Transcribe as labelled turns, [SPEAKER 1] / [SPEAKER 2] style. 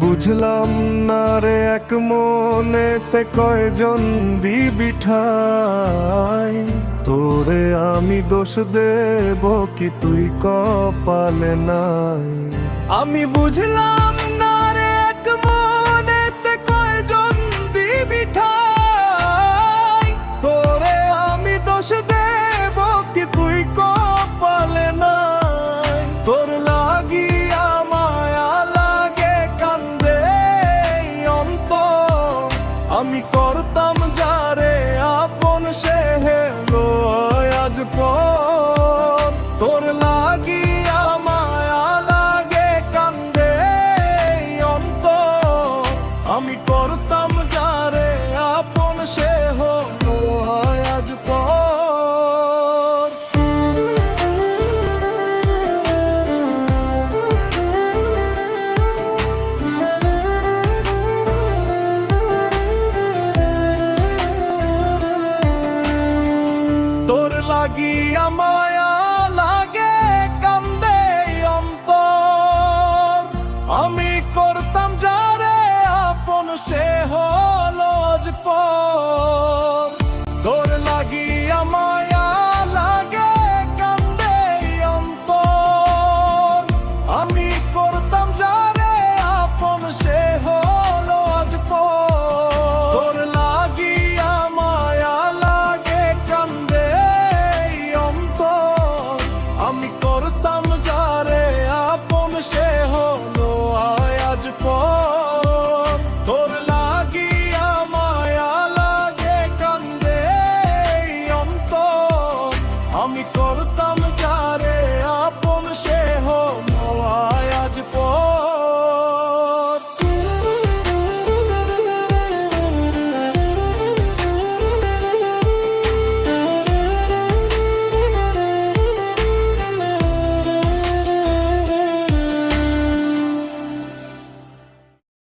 [SPEAKER 1] বুঝলাম না রে এক মনেতে কয়জন দিবি ঠাই। তোরে আমি দোষ দেব কি তুই কপালে নাই। আমি বুঝলাম না রে এক মনেতে কয়জন দিবি ঠাই। তোরে আমি দোষ দেব কি তুই কপালে নাই। তোর লাগিয়া মায়া লাগে কান্দে অন্তর। আমি করতাম যারে আপন সে হেলো আজ পর। তোর লাগিয়া মায়া লাগে কান্দে অন্তর। আমি করতাম যারে আপন সে হলো আজ পর। তোর লাগিয়া মায়া লাগে কান্দে অন্তর। আমি করতাম যারে আপন সে হলো আজ পর। তোর লাগিয়া মায়া লাগে কান্দে অন্তর। আমি করতাম যারে আপন সে হলো আজ পর। তোর লাগিয়া মায়া লাগে কান্দে অন্তর। আমি করতাম যারে আপন সে হলো আজ পর। তোর লাগিয়া মায়া লাগে কান্দে অন্তর। আমি